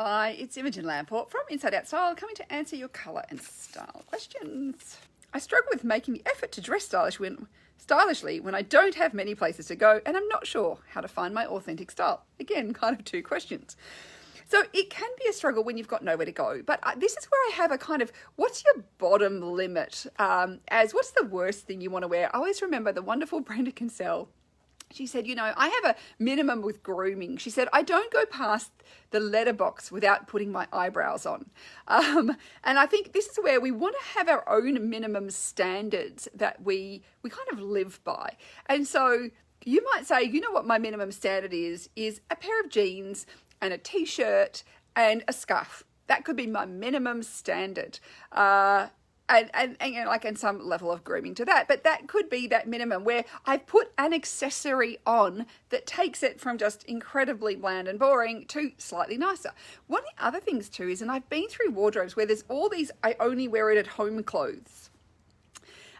Hi, it's Imogen Lamport from Inside Out Style, coming to answer your colour and style questions. I struggle with making the effort to dress stylishly when I don't have many places to go and I'm not sure how to find my authentic style. Again, kind of two questions. So it can be a struggle when you've got nowhere to go, but this is where I have a kind of, what's your bottom limit? As what's the worst thing you want to wear? I always remember the wonderful Brenda Kinsell. She said, you know, I have a minimum with grooming. She said, I don't go past the letterbox without putting my eyebrows on. And I think this is where we want to have our own minimum standards that we kind of live by. And so you might say, you know what my minimum standard is a pair of jeans and a t-shirt and a scarf. That could be my minimum standard. And some level of grooming to that. But that could be that minimum where I've put an accessory on that takes it from just incredibly bland and boring to slightly nicer. One of the other things too is, and I've been through wardrobes where there's all these I only wear it at home clothes.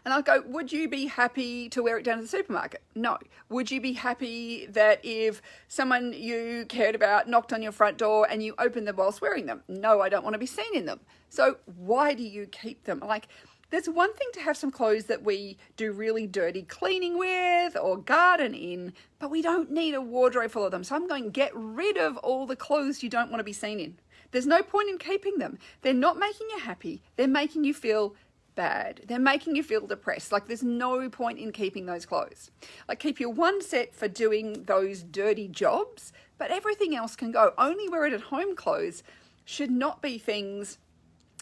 And I'll go, would you be happy to wear it down to the supermarket? No. Would you be happy that if someone you cared about knocked on your front door and you opened them whilst wearing them? No, I don't want to be seen in them. So why do you keep them? Like, there's one thing to have some clothes that we do really dirty cleaning with or garden in, but we don't need a wardrobe full of them. So I'm going, get rid of all the clothes you don't want to be seen in. There's no point in keeping them. They're not making you happy. They're making you feel bad. They're making you feel depressed. Like, there's no point in keeping those clothes. Like, keep your one set for doing those dirty jobs, but everything else can go. Only wear it at home clothes should not be things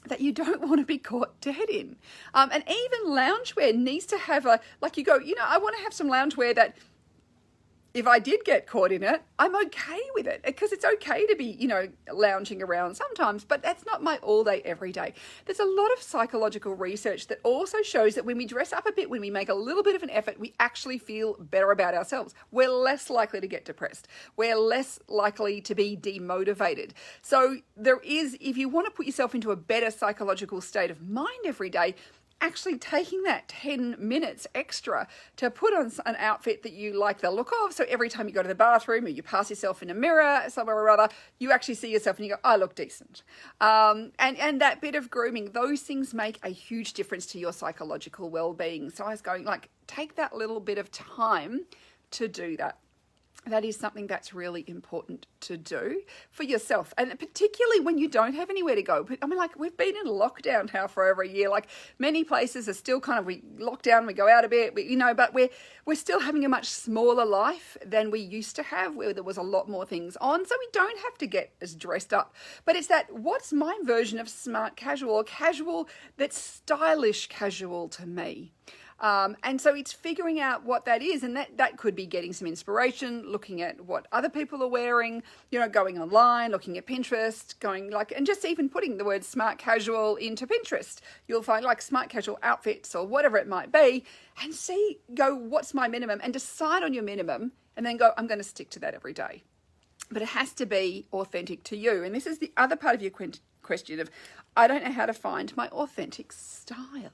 that you don't want to be caught dead in. And even loungewear needs to have a, like, you go, you know, I want to have some loungewear that if I did get caught in it, I'm okay with it, because it's okay to be, you know, lounging around sometimes, but that's not my all day, every day. There's a lot of psychological research that also shows that when we dress up a bit, when we make a little bit of an effort, we actually feel better about ourselves. We're less likely to get depressed. We're less likely to be demotivated. So there is, if you want to put yourself into a better psychological state of mind every day, actually taking that 10 minutes extra to put on an outfit that you like the look of. So every time you go to the bathroom or you pass yourself in a mirror somewhere or other, you actually see yourself and you go, I look decent. And that bit of grooming, those things make a huge difference to your psychological well-being. So I was going, like, take that little bit of time to do that. That is something that's really important to do for yourself. And particularly when you don't have anywhere to go. I mean, like, we've been in lockdown now for over a year. Like, many places are still kind of, we lock down, we go out a bit, but we're still having a much smaller life than we used to have, where there was a lot more things on. So we don't have to get as dressed up. But it's that, what's my version of smart casual, or casual that's stylish casual to me? And so it's figuring out what that is, and that could be getting some inspiration, looking at what other people are wearing, you know, going online, looking at Pinterest, and just even putting the word smart casual into Pinterest. You'll find like smart casual outfits or whatever it might be, and go, what's my minimum, and decide on your minimum, and then go, I'm going to stick to that every day. But it has to be authentic to you. And this is the other part of your question of, I don't know how to find my authentic style.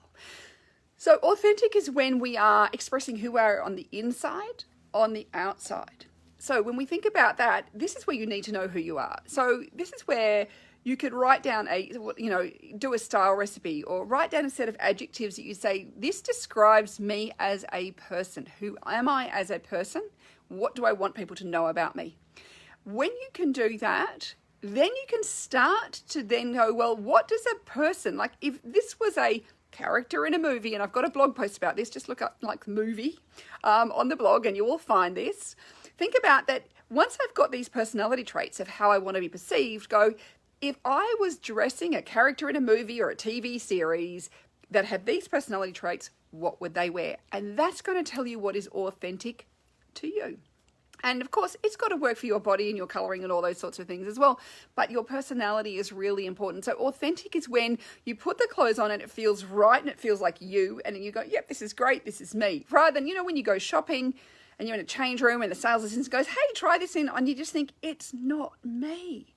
So authentic is when we are expressing who we are on the inside, on the outside. So when we think about that, this is where you need to know who you are. So this is where you could write down do a style recipe, or write down a set of adjectives that you say, this describes me as a person. Who am I as a person? What do I want people to know about me? When you can do that, then you can start to then go, well, what does a person, like if this was a character in a movie, and I've got a blog post about this, just look up like movie on the blog and you will find this. Think about that. Once I've got these personality traits of how I want to be perceived, go, if I was dressing a character in a movie or a TV series that had these personality traits, what would they wear? And that's going to tell you what is authentic to you. And of course, it's got to work for your body and your coloring and all those sorts of things as well. But your personality is really important. So authentic is when you put the clothes on and it feels right and it feels like you. And then you go, yep, this is great. This is me. Rather than, when you go shopping and you're in a change room and the sales assistant goes, hey, try this in. And you just think, it's not me.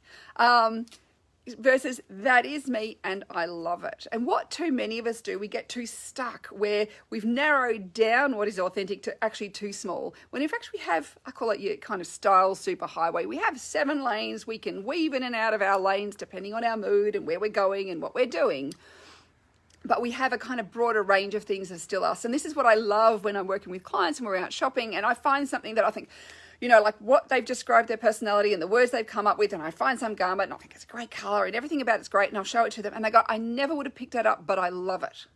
versus that is me and I love it. And what too many of us do, we get too stuck where we've narrowed down what is authentic to actually too small. When in fact we have, I call it your kind of style superhighway. We have 7 lanes. We can weave in and out of our lanes depending on our mood and where we're going and what we're doing. But we have a kind of broader range of things as still us. And this is what I love when I'm working with clients and we're out shopping and I find something that I think, you know, like what they've described their personality and the words they've come up with, and I find some garment and I think it's a great color and everything about it's great, and I'll show it to them and they go, I never would have picked that up, but I love it.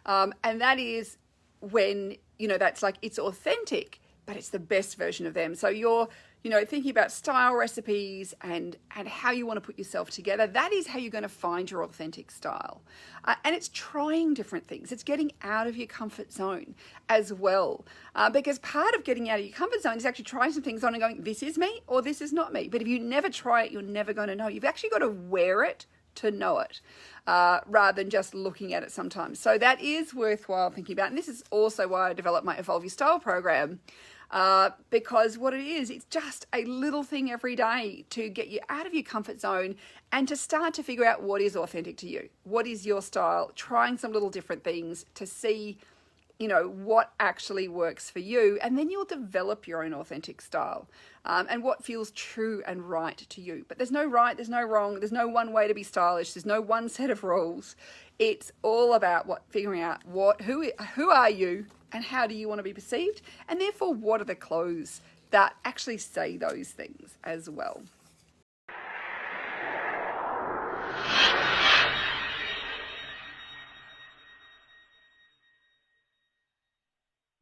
And that is when, you know, that's like, it's authentic, but it's the best version of them. So you're, you know, thinking about style recipes and how you want to put yourself together. That is how you're going to find your authentic style. And it's trying different things. It's getting out of your comfort zone as well. Because part of getting out of your comfort zone is actually trying some things on and going, this is me or this is not me. But if you never try it, you're never going to know. You've actually got to wear it to know it, rather than just looking at it sometimes. So that is worthwhile thinking about. And this is also why I developed my Evolve Your Style program. Because what it is, it's just a little thing every day to get you out of your comfort zone and to start to figure out what is authentic to you. What is your style? Trying some little different things to see, you know, what actually works for you. And then you'll develop your own authentic style, and what feels true and right to you. But there's no right, there's no wrong, there's no one way to be stylish, there's no one set of rules. It's all about figuring out who are you and how do you want to be perceived, and therefore what are the clothes that actually say those things as well.